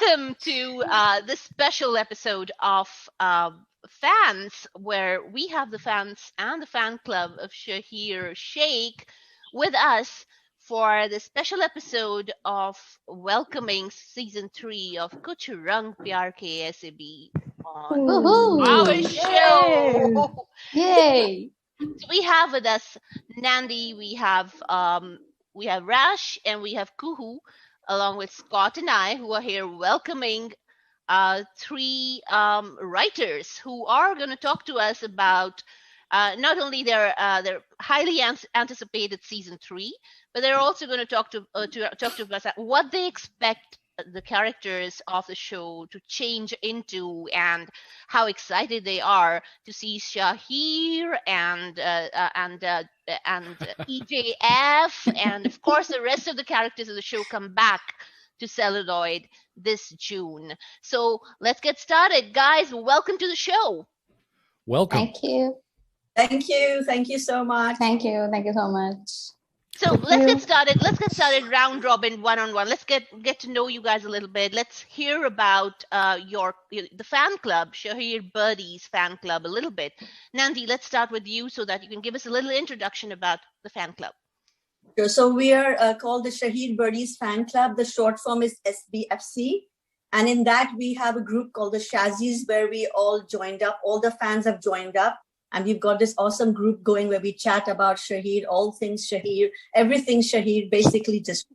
welcome to this special episode of Fans, where we have the fans and the fan club of Shaheer Sheikh with us for the special episode of welcoming season 3 of Kuch Pyaar KKPKAB on our show. Yay! So we have with us Nandi, we have Rash, and we have Kuhu, along with Scott and I, who are here welcoming three writers who are going to talk to us about not only their highly anticipated season 3, but they're also going to talk to us about what they expect the characters of the show to change into, and how excited they are to see Shaheer and EJF and of course the rest of the characters of the show come back to celluloid this June. So let's get started, guys. Welcome to the show. Welcome. Thank you. Thank you. Thank you so much. Thank you. Thank you so much. So let's get started. Let's get started round robin, one-on-one. Let's get to know you guys a little bit. Let's hear about the fan club, Shaheer Birdies fan club, a little bit. Nandi, let's start with you so that you can give us a little introduction about the fan club. Sure. So we are called the Shaheer Birdies fan club. The short form is SBFC. And in that, we have a group called the Shazzies where we all joined up. All the fans have joined up. And we've got this awesome group going where we chat about Shaheer, all things Shaheer, everything Shaheer, basically just.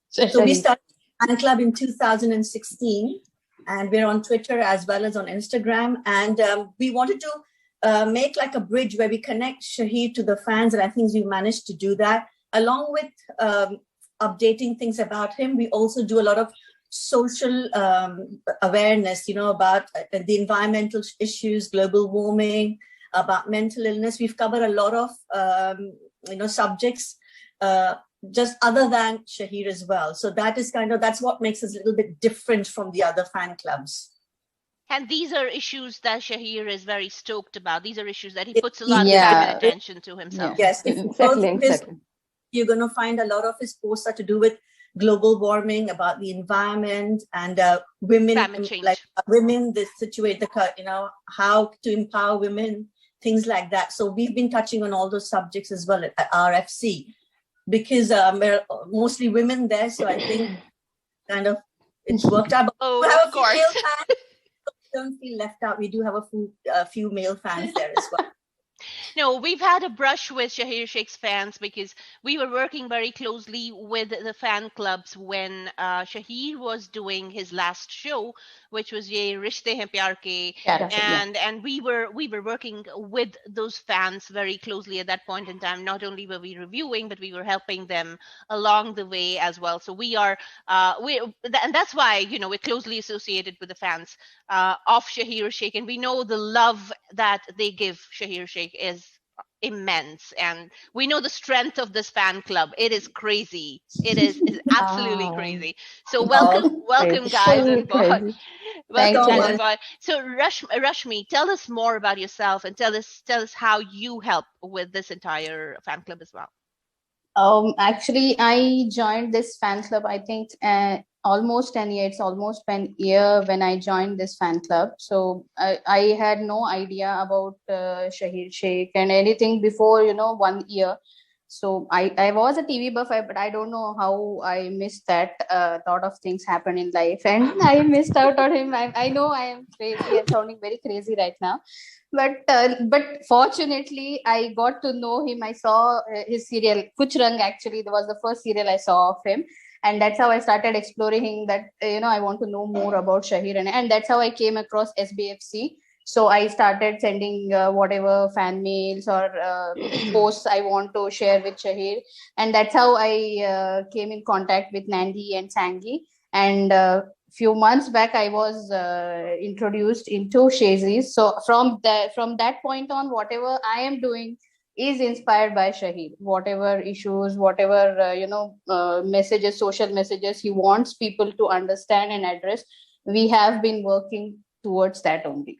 So we started the fan club in 2016, and we're on Twitter as well as on Instagram. And we wanted to make like a bridge where we connect Shaheer to the fans, and I think we managed to do that. Along with updating things about him, we also do a lot of social awareness, about the environmental issues, global warming, about mental illness. We've covered a lot of, subjects just other than Shaheer as well. So that's what makes us a little bit different from the other fan clubs. And these are issues that Shaheer is very stoked about. These are issues that he puts a lot of time and attention to himself. Yes, you're going to find a lot of his posts are to do with global warming, about the environment, and women, women, how to empower women, things like that. So we've been touching on all those subjects as well at RFC, because we're mostly women there. So I think it's worked out. Oh, of course. Don't feel left out. We do have a few male fans there as well. No, we've had a brush with Shaheer Sheikh's fans because we were working very closely with the fan clubs when Shaheer was doing his last show, which was Ye Rishte Hain Pyaar Ke, and we were working with those fans very closely at that point in time. Not only were we reviewing, but we were helping them along the way as well. So we are and that's why we're closely associated with the fans of Shaheer Sheikh, and we know the love that they give Shaheer Sheikh is immense, and we know the strength of this fan club. It is crazy. It is absolutely crazy. So welcome guys on board. Welcome on board. So Rashmi, tell us more about yourself and tell us how you help with this entire fan club as well. Actually, I joined this fan club, I think almost 10 years. It's almost been a year when I joined this fan club. So I had no idea about Shaheer Sheikh and anything before 1 year. So I was a TV buff, but I don't know how I missed that. A lot of things happen in life, and I missed out on him. I know I am crazy. I'm sounding very crazy right now, but fortunately I got to know him. I saw his serial Kuch. Actually, that was the first serial I saw of him. And that's how I started exploring that, I want to know more about Shaheer. And that's how I came across SBFC. So I started sending whatever fan mails or posts I want to share with Shaheer. And that's how I came in contact with Nandi and Sangi. And few months back, I was introduced into Shazzies. So from that point on, whatever I am doing is inspired by Shaheer. Whatever issues, whatever messages, social messages he wants people to understand and address, we have been working towards that only.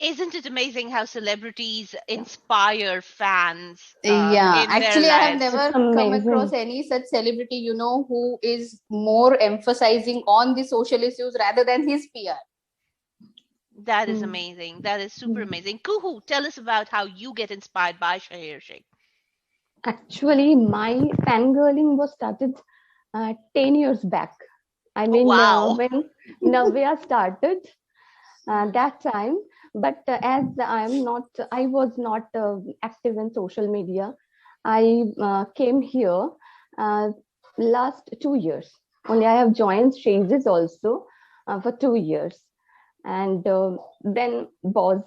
Isn't it amazing how celebrities inspire fans Yeah, in their actually, I have lives? never It's come amazing. across any such celebrity, who is more emphasizing on the social issues rather than his PR. That is Mm. amazing. That is super Mm. amazing. Kuhu, tell us about how you get inspired by Shaheer Sheikh. Actually, my fangirling was started 10 years back. I Oh, mean, wow. when Navya started that time, but as I was not active in social media. I came here last 2 years. Only I have joined Shaze's also for 2 years. And then Boss,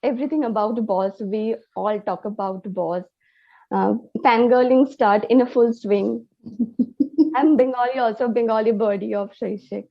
everything about Boss, we all talk about Boss. Fangirling start in a full swing. I'm Bengali, also Bengali birdie of Shaheer Sheikh.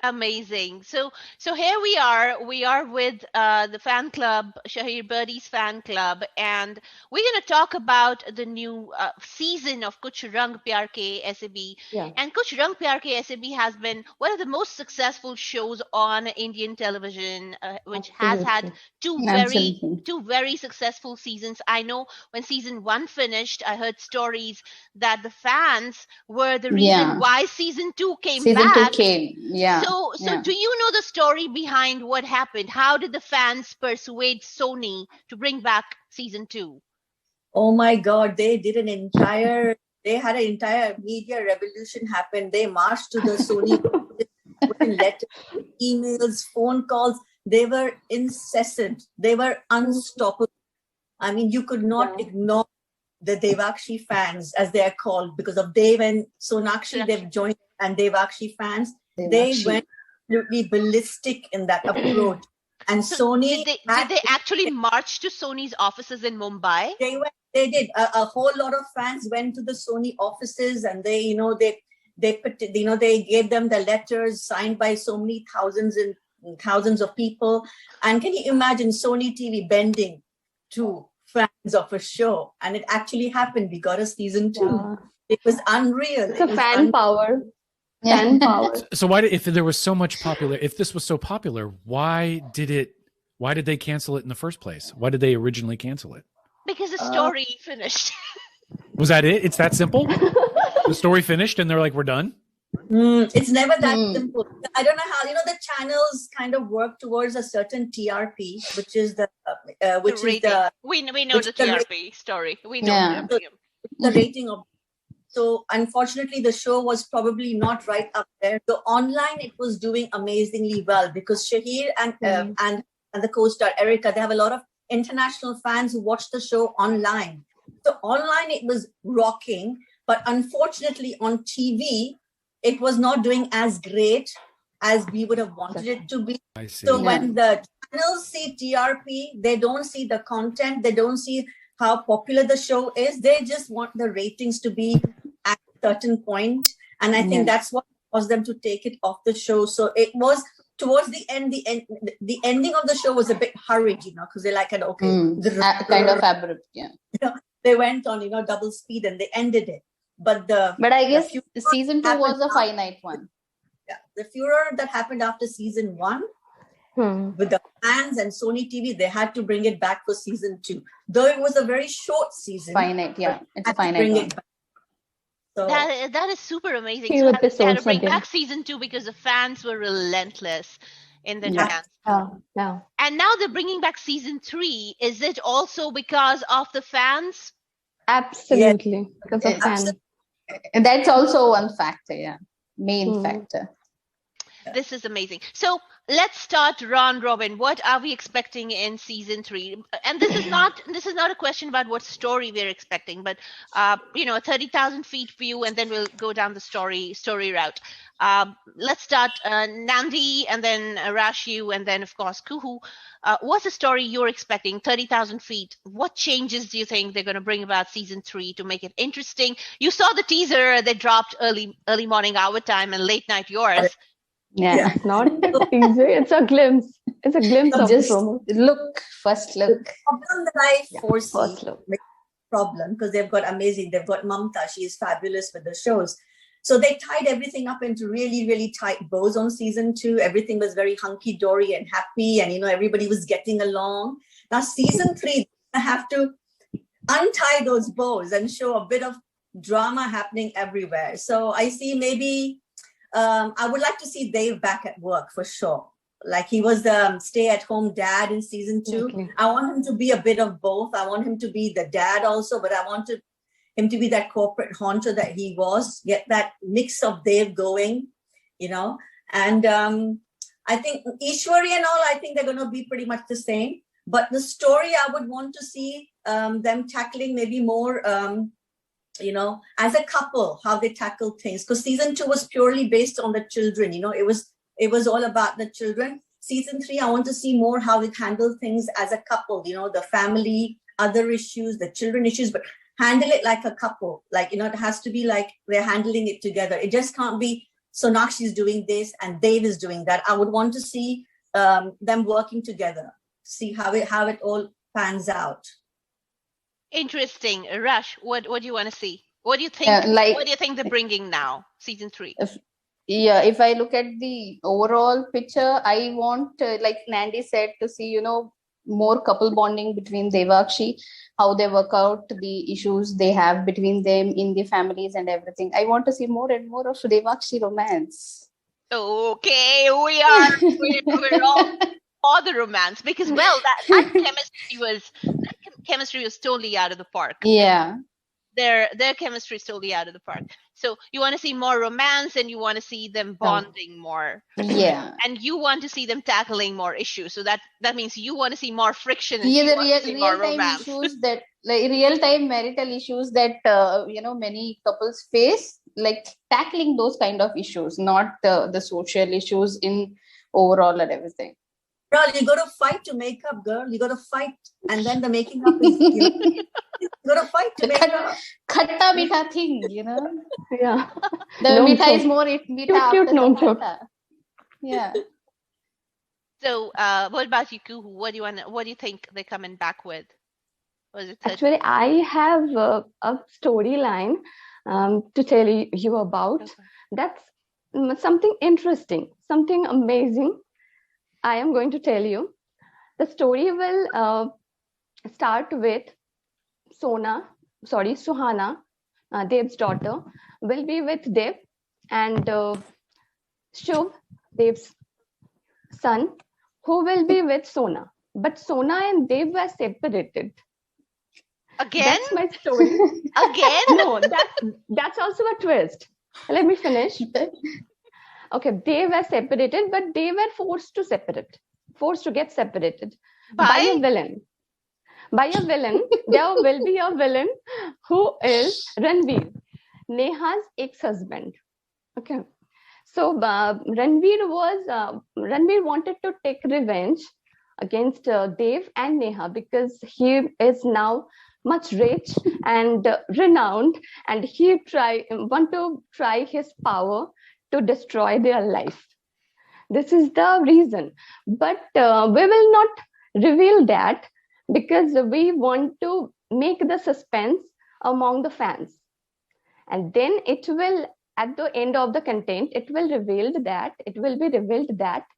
Amazing. So here we are with the fan club, Shaheer Birdies fan club, and we're going to talk about the new season of Kuch Pyaar Ke SAB. Yeah. And Kuch Pyaar Ke SAB has been one of the most successful shows on Indian television, which has had Absolutely. two very successful seasons. I know when season 1 finished, I heard stories that the fans were the reason Yeah. why season 2 came Season 2 back. came. Yeah. So Yeah. do you know the story behind what happened? How did the fans persuade Sony to bring back season 2? Oh my God, they had an entire media revolution happen. They marched to the Sony, put in letters, emails, phone calls. They were incessant. They were unstoppable. I mean, you could not ignore the Devakshi fans, as they are called, because of Dev and Sonakshi. They've joined, and Devakshi fans. They went absolutely ballistic in that approach. And So Sony did they actually march to Sony's offices in Mumbai? They did. A whole lot of fans went to the Sony offices, and they gave them the letters signed by so many thousands and thousands of people. And can you imagine Sony TV bending to fans of a show? And it actually happened. We got a season 2. Yeah. It was unreal. It's a fan power. Fan power. So why did, if there was so much if this was so popular, why did they cancel it in the first place? Why did they originally cancel it? Because the story finished. Was that it? It's that simple? The story finished and they're like, we're done? It's never that simple. I don't know how, the channels kind of work towards a certain TRP, which is the we know the TRP story. We know the rating of. So unfortunately, the show was probably not right up there. So online, it was doing amazingly well because Shaheer and the co-star Erica, they have a lot of international fans who watch the show online. So online, it was rocking, but unfortunately on TV, it was not doing as great as we would have wanted it to be. I see. So when the channels see TRP, they don't see the content, they don't see how popular the show is. They just want the ratings to be at a certain point. And I think that's what caused them to take it off the show. So it was towards the end, the ending of the show was a bit hurried, because they kind of, kind of abrupt, they went on, double speed and they ended it. But I guess season 2 was a finite one. Yeah, the furor that happened after season 1 with the fans and Sony TV, they had to bring it back for season 2. Though it was a very short season. Finite, it's a finite one. So that is super amazing. So they had to bring back season 2 because the fans were relentless in the dance. And now they're bringing back season 3. Is it also because of the fans? Absolutely, because of fans. That's also one factor, main factor. This is amazing. So let's start round robin. What are we expecting in season 3? And this is not a question about what story we're expecting, but a 30,000 feet view, and then we'll go down the story route. Let's start Nandi, and then Rashu, and then of course Kuhu. What's the story you're expecting? 30,000 feet. What changes do you think they're going to bring about season 3 to make it interesting? You saw the teaser they dropped early morning our time and late night yours. Yeah. Not a teaser. It's a glimpse. It's a glimpse of just promo. First look. The problem that I foresee, problem, because they've got Mamta. She is fabulous with the shows. So they tied everything up into really, really tight bows on season 2. Everything was very hunky-dory and happy, and everybody was getting along. Now season 3, I have to untie those bows and show a bit of drama happening everywhere. So I see maybe I would like to see Dev back at work for sure. Like he was the stay-at-home dad in season 2. Okay. I want him to be a bit of both. I want him to be the dad also, but I want him to be that corporate honcho that he was. Get that mix of Dev going, And I think Ishwari and all, I think they're going to be pretty much the same. But the story, I would want to see them tackling maybe more, as a couple, how they tackle things. Because season 2 was purely based on the children. It was all about the children. Season 3, I want to see more how they handle things as a couple, the family, other issues, the children issues, but handle it like a couple. Like, it has to be like they're handling it together. It just can't be Sonakshi is doing this and Dev is doing that. I would want to see them working together, see how it all pans out. Interesting. Rush, what do you want to see? What do you think? What do you think they're bringing now, season 3? If I look at the overall picture, I want, like Nandi said, to see, more couple bonding between Devakshi, how they work out the issues they have between them in the families and everything. I want to see more and more of Devakshi romance. Okay, we're all the romance, because that chemistry was totally out of the park. Yeah. Their chemistry is totally out of the park. So you want to see more romance, and you want to see them bonding more. Yeah. And you want to see them tackling more issues. So that means you want to see more friction. And the real-time issues that, like real-time marital issues that many couples face, like tackling those kind of issues, not the social issues in overall and everything. Girl, you got to fight to make up, girl. You got to fight, and then the making up is, you got to fight to make up. Khatta meetha thing, Yeah. The meetha is more meetha after the khatta. Yeah. So, what about you, Kuhu? What do you think they're coming back with? Actually, I have a storyline to tell you about. Okay. That's something interesting, something amazing. I am going to tell you. The story will start with Suhana, Dev's daughter, will be with Dev, and Shubh, Dev's son, who will be with Sona. But Sona and Dev were separated. Again? That's my story. Again? No, that's also a twist. Let me finish. Okay, they were separated, but they were forced to get separated by a villain. By a villain, there will be a villain who is Ranveer, Neha's ex-husband. Okay, so Ranveer wanted to take revenge against Dev and Neha because he is now much rich and renowned, and he want to try his power to destroy their life. This is the reason. But we will not reveal that because we want to make the suspense among the fans. And then it will, at the end of the content, it will be revealed that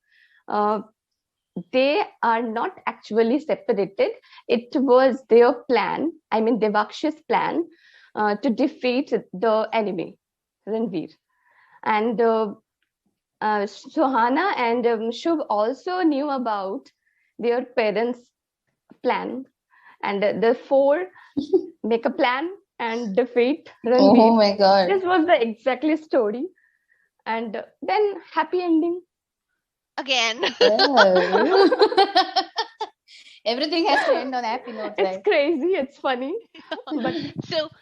they are not actually separated. It was their plan, Devakshi's plan, to defeat the enemy, Ranveer. And Suhana and Shubh also knew about their parents' plan, and the four make a plan and defeat Ranveer. Oh my God! This was the exactly story, and then happy ending. Again. Oh. Everything has to end on happy note, right? It's crazy. It's funny. But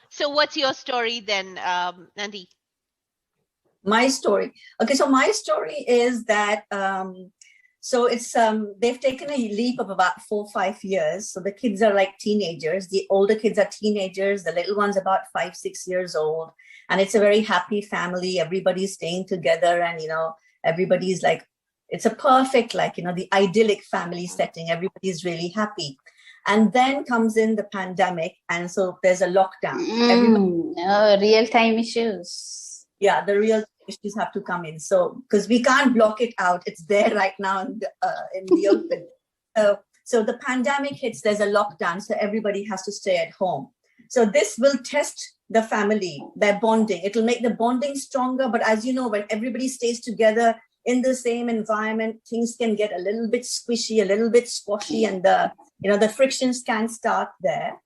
so what's your story then, Nandi? My story. Okay, so my story is that so it's they've taken a leap of about 4 or 5 years. So the kids are like teenagers. The older kids are teenagers. The little one's about 5, 6 years old, and it's a very happy family. Everybody's staying together, and everybody's like, it's a perfect the idyllic family setting. Everybody's really happy, and then comes in the pandemic, and so there's a lockdown. Real-time issues. Yeah, the real issues have to come in. So, because we can't block it out, it's there right now in the open. So the pandemic hits, there's a lockdown, so everybody has to stay at home. So this will test the family, their bonding. It'll make the bonding stronger. But as you know, when everybody stays together in the same environment, things can get a little bit squishy, a little bit squashy, and the frictions can start there.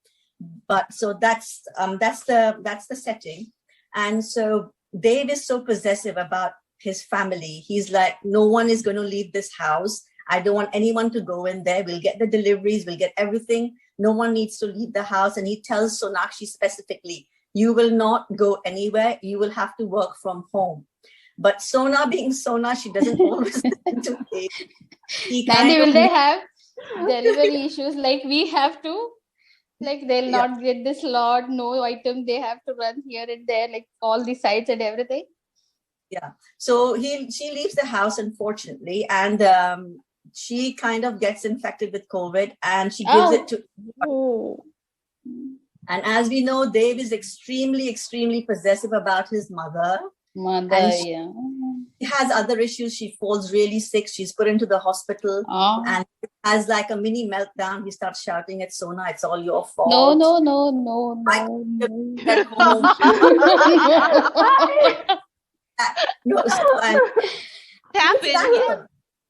But so that's the setting. And so Dave is so possessive about his family. He's like, no one is going to leave this house. I don't want anyone to go in there. We'll get the deliveries. We'll get everything. No one needs to leave the house. And he tells Sonakshi specifically, you will not go anywhere. You will have to work from home. But Sona being Sona, she doesn't always listen to it. Nandi, will they have delivery issues? Like we have to, like they'll not get this lot, no item. They have to run here and there, like all the sites and everything. Yeah. So she leaves the house, unfortunately, and she kind of gets infected with COVID, and she gives it to. Oh. And as we know, Dave is extremely, extremely possessive about his mother. She has other issues. She falls really sick. She's put into the hospital and has like a mini meltdown. He starts shouting at Sona, "It's all your fault." No.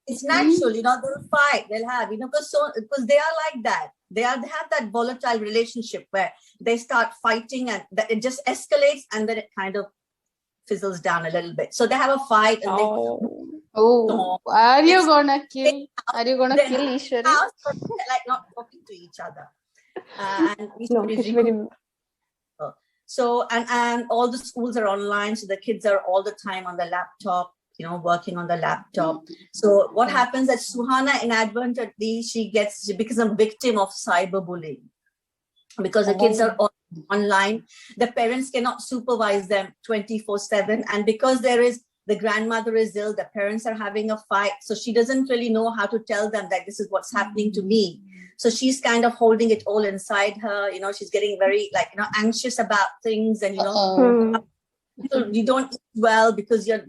It's natural, they'll fight, they'll have, because they are like that. They have that volatile relationship where they start fighting and it just escalates and then it kind of fizzles down a little bit. So they have a fight and are you gonna kill Ishwari? They're like not talking to each other. So and all the schools are online, so the kids are all the time on the laptop, working on the laptop. So what happens is Suhana inadvertently she becomes a victim of cyberbullying because the kids are all online. The parents cannot supervise them 24/7, and because the grandmother is ill, the parents are having a fight, so she doesn't really know how to tell them that this is what's happening to me. So she's kind of holding it all inside her. She's getting very anxious about things, and you don't eat well because you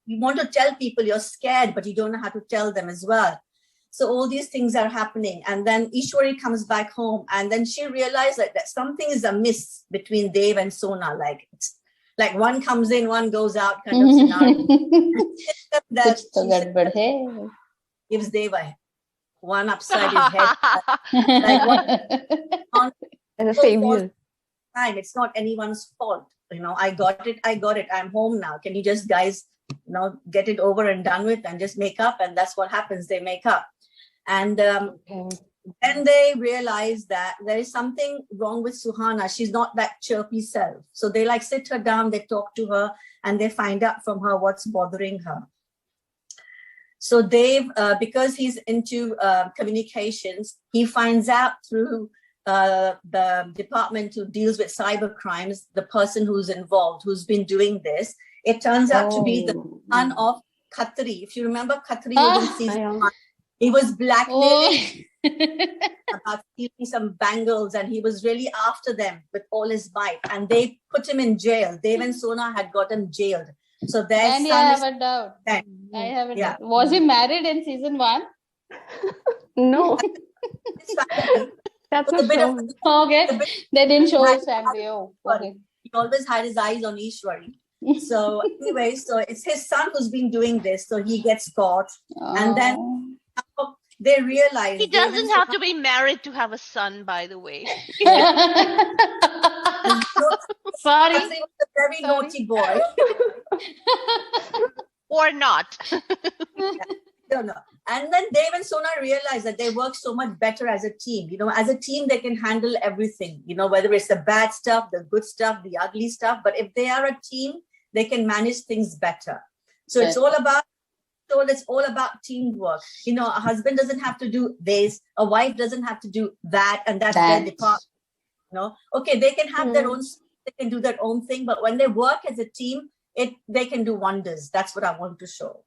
want to tell people you're scared, but you don't know how to tell them as well. So all these things are happening, and then Ishwari comes back home, and then she realized that something is amiss between Dev and Sona. Like one comes in, one goes out kind of scenario. That gives Dev one upside his head. As a savior. It's not anyone's fault. I got it. I'm home now. Can you just guys, get it over and done with and just make up? And that's what happens. They make up. And then they realize that there is something wrong with Suhana. She's not that chirpy self. So they sit her down, they talk to her, and they find out from her what's bothering her. So Dave, because he's into communications, he finds out through the department who deals with cyber crimes, the person who's involved, who's been doing this. It turns out to be the son of Khatri. If you remember, Khatri was in season 1. He was blackmailing about stealing some bangles, and he was really after them with all his might. And they put him in jail. Dev and Sona had got him jailed. So their son I have a doubt. I have a doubt. Was he married in season 1? No. That's not shown. Okay. They didn't show his family. Okay. He always had his eyes on Ishwari. So anyway, so it's his son who's been doing this. So he gets caught. And then they realize... He doesn't have to be married to have a son, by the way. Sorry. He was a very naughty boy. Or not. No. And then Dev and Sona realize that they work so much better as a team. As a team, they can handle everything, whether it's the bad stuff, the good stuff, the ugly stuff. But if they are a team, they can manage things better. So it's all about teamwork. A husband doesn't have to do this. A wife doesn't have to do that. And that's their department. Okay, they can have their own, they can do their own thing. But when they work as a team, they can do wonders. That's what I want to show.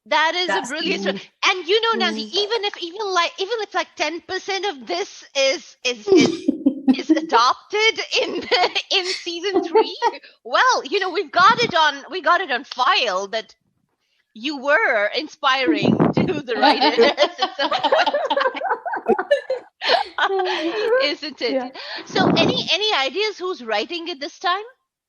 That is a brilliant story. And Nandi, even if 10% of this is is adopted in season 3. Well, we got it on file that you were inspiring to the writers at some point, isn't it? Yeah. So, any ideas who's writing it this time?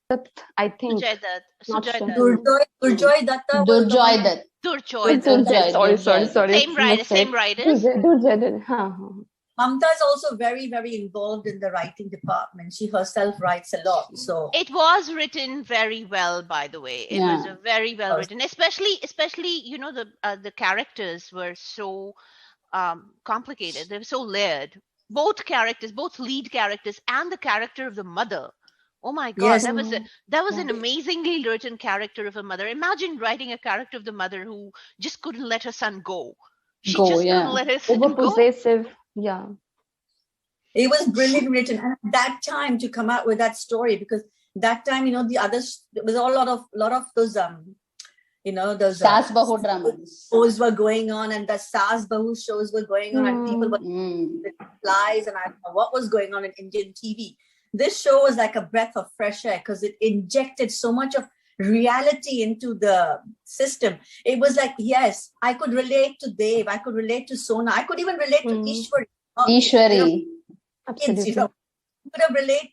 But I think Sujata, not sure. Sujata, Durjoy Datta was the Durjoy one. Dutt. Durjoy. Sorry. Same writers. Durjoy. Huh. Mm-hmm. Mamta is also very, very involved in the writing department. She herself writes a lot. So It was written very well, by the way. It was Yeah. a very well written, especially the characters were so complicated. They were so layered. Both characters, both lead characters, and the character of the mother. Oh my God, Yes. that was an amazingly written character of a mother. Imagine writing a character of the mother who just couldn't let her son go. She just Yeah. couldn't let her son Over go. possessive. Yeah. it was brilliant written. And at that time to come out with that story, because that time, the others, there was a lot of those those Saas Bahu dramas. shows were going on, and the Saas Bahu shows were going on, and people were with flies, and I don't know what was going on in Indian TV. This show was like a breath of fresh air because it injected so much of reality into the system. It was like, yes, I could relate to Dev, I could relate to Sona, I could even relate to Ishwari. Ishwari. Kids, Absolutely.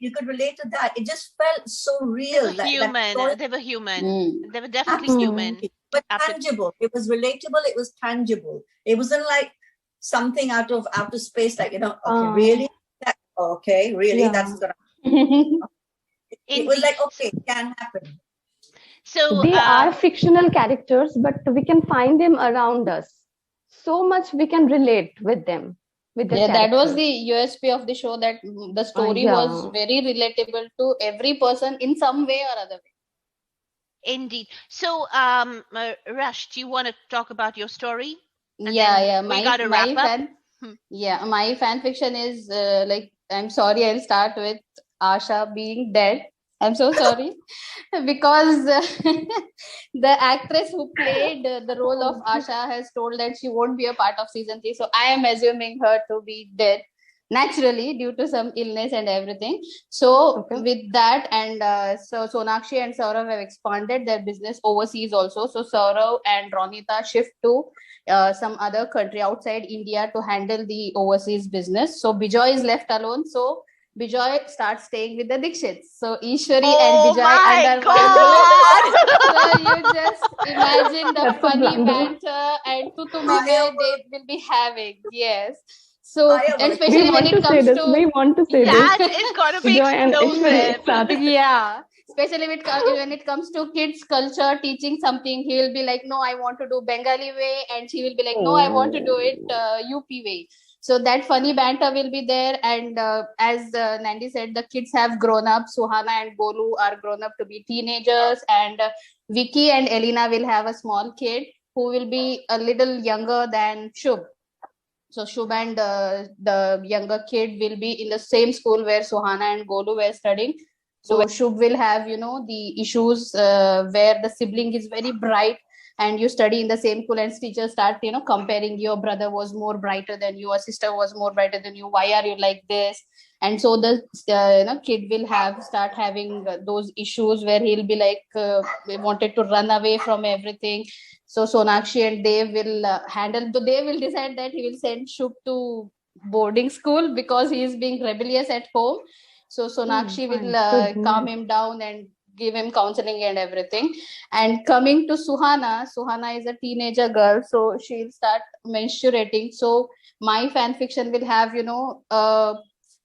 you could relate to that. It just felt so real. Human. They were human. They were definitely human. But tangible. It was relatable. It was tangible. It wasn't like something out of outer space, like, okay, really? Okay, really? Yeah. That's gonna it was like, okay, it can happen. So They are fictional characters, but we can find them around us. So much we can relate with them. With the that was characters. the USP of the show, that the story yeah. was very relatable to every person in some way or other way. Indeed. So, Rash, do you want to talk about your story? And Yeah. then we gotta wrap up. My fan fiction is I'm sorry, I'll start with Asha being dead. I'm so sorry because the actress who played the role of Asha has told that she won't be a part of season 3. So I am assuming her to be dead naturally due to some illness and everything. So with that, and so Sonakshi and Saurav have expanded their business overseas also. So Saurav and Ronita shift to some other country outside India to handle the overseas business. So Bijoy is left alone. So Bijoy starts staying with the Dikshits. So Ishwari and Bijoy under one roof. So you just imagine the funny banter and tutu meme they will be having. Yes. So, and especially when it comes to we want to say that is gonna be explosive. Yeah. Especially when it comes to kids culture, teaching something, he will be like, no, I want to do Bengali way, and she will be like, no, I want to do it UP way. So that funny banter will be there. And as Nandi said, the kids have grown up. Suhana and Golu are grown up to be teenagers, and Vicky and Elena will have a small kid who will be a little younger than Shubh. So Shubh and the younger kid will be in the same school where Suhana and Golu were studying. So Shubh will have, the issues where the sibling is very bright, and you study in the same school, and teachers start, comparing, your brother was more brighter than you, your sister was more brighter than you. Why are you like this? And so the kid will start having those issues where he'll be like, wanted to run away from everything. So Sonakshi and Dev will handle. So Dev will decide that he will send Shubh to boarding school because he is being rebellious at home. So Sonakshi will calm him down and give him counseling and everything. And coming to Suhana is a teenager girl, so she'll start menstruating. So my fan fiction will have,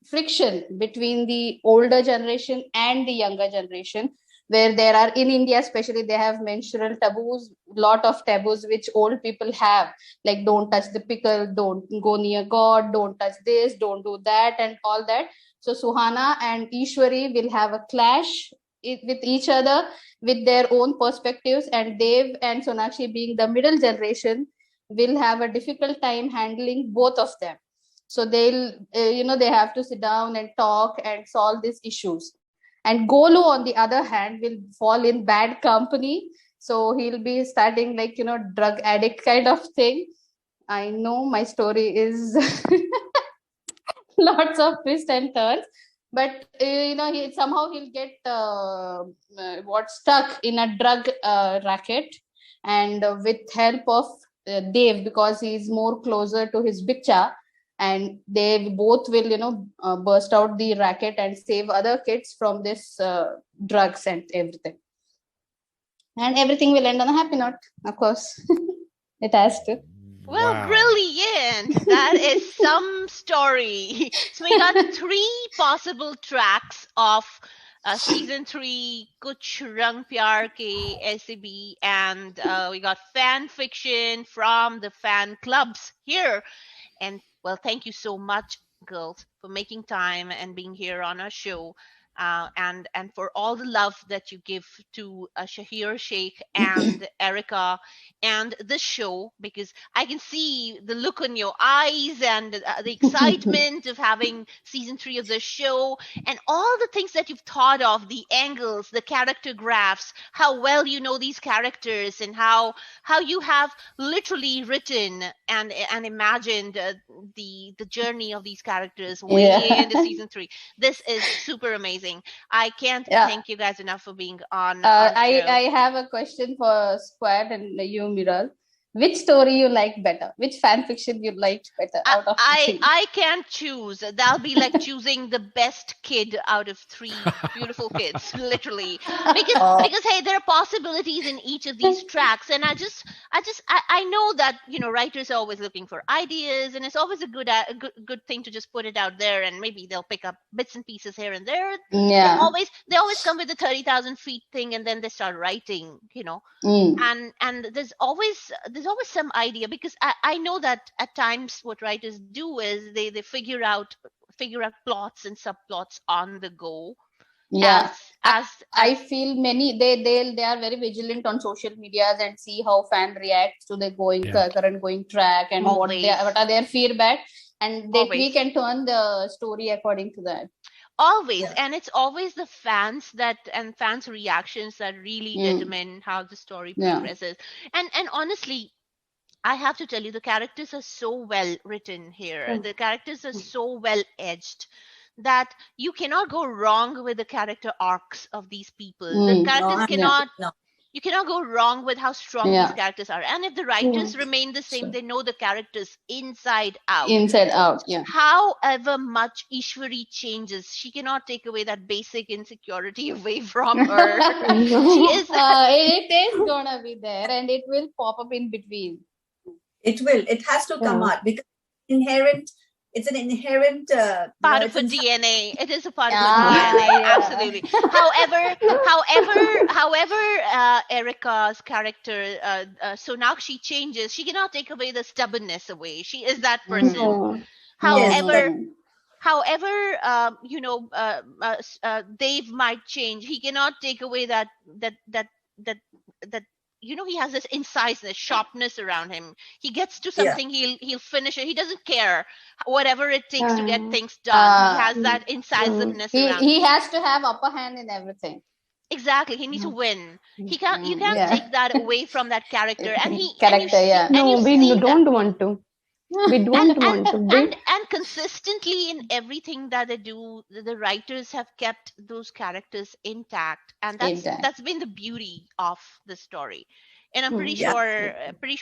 friction between the older generation and the younger generation, where there are, in India especially, they have menstrual taboos, lot of taboos which old people have, like don't touch the pickle, don't go near God, don't touch this, don't do that, and all that. So Suhana and Ishwari will have a clash with each other with their own perspectives, and Dev and Sonakshi, being the middle generation, will have a difficult time handling both of them. So they'll, they have to sit down and talk and solve these issues. And Golu, on the other hand, will fall in bad company. So he'll be starting like, drug addict kind of thing. I know my story is lots of twists and turns, but somehow he'll get stuck in a drug racket, and with help of Dev, because he's more closer to his bicha, and they both will burst out the racket and save other kids from this drugs and everything will end on a happy note, of course. It has to. Well, Wow. brilliant. That is some story. So we got 3 possible tracks of season 3, Kuch, Pyaar ke Aise, and we got fan fiction from the fan clubs here. And well, thank you so much, girls, for making time and being here on our show. And for all the love that you give to Shaheer Sheikh and Erica and this show, because I can see the look on your eyes and the excitement of having season 3 of the show, and all the things that you've thought of, the angles, the character graphs, how well you know these characters, and how you have literally written and imagined the journey of these characters way into season 3. This is super amazing. I can't thank you guys enough for being on. I have a question for Squad and you, Miral. Which story you like better? Which fan fiction you liked better out of the 3? I can't choose. That'll be like choosing the best kid out of 3 beautiful kids, literally. Because hey, there are possibilities in each of these tracks, and I know that writers are always looking for ideas, and it's always a good thing to just put it out there, and maybe they'll pick up bits and pieces here and there. Yeah. They always come with the 30,000 feet thing, and then they start writing, and there's always some idea, because I know that at times what writers do is they figure out plots and subplots on the go. Yeah, I feel many they are very vigilant on social medias and see how fan reacts to the current going track, and what are their feedback, and we can turn the story according to that. Always. And it's always the fans fans' reactions that really determine how the story progresses. And honestly, I have to tell you, the characters are so well written here. The characters are so well edged that you cannot go wrong with the character arcs of these people. The characters you cannot go wrong with how strong these characters are. And if the writers remain the same, they know the characters inside out. Inside out, yeah. However much Ishwari changes, she cannot take away that basic insecurity away from her. It is gonna be there, and it will pop up in between. It will. It has to come out, because it's an inherent part of her DNA. It is a part of her DNA, absolutely. However, Erica's character, Sonakshi, changes. She cannot take away the stubbornness away. She is that person. However, Dave might change. He cannot take away that he has this inciseness, sharpness around him. He gets to something, he'll finish it. He doesn't care whatever it takes to get things done. He has that incisiveness around him. He has to have upper hand in everything. Exactly. He needs to win. You can't take that away from that character. And we don't want to. We don't want to. And consistently in everything that they do, the writers have kept those characters intact, and that's been the beauty of the story. And I'm pretty sure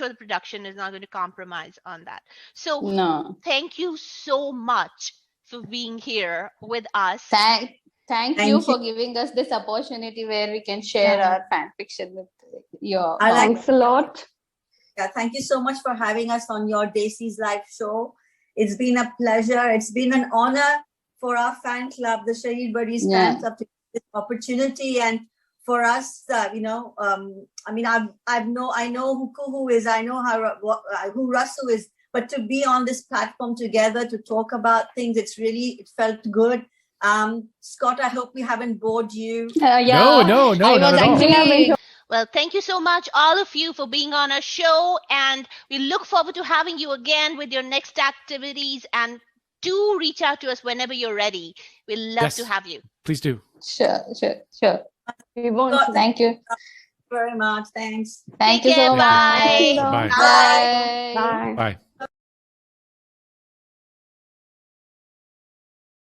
the production is not going to compromise on that. So thank you so much for being here with us. Thank you for giving us this opportunity where we can share our fan fiction with you. Thanks a lot. Yeah, thank you so much for having us on your Desi's live show. It's been a pleasure. It's been an honor for our fan club, the Shaheer Birdies fan club, to get this opportunity. And for us, I know who Kuhu is. I know who Rasu is. But to be on this platform together to talk about things, it felt good. Scott, I hope we haven't bored you. No, not at all. Well, thank you so much, all of you, for being on our show. And we look forward to having you again with your next activities. And do reach out to us whenever you're ready. We'd love to have you. Please do. Sure. We want. Thank you very much. Thanks. Thank you so much. Bye. Bye. Bye. Bye.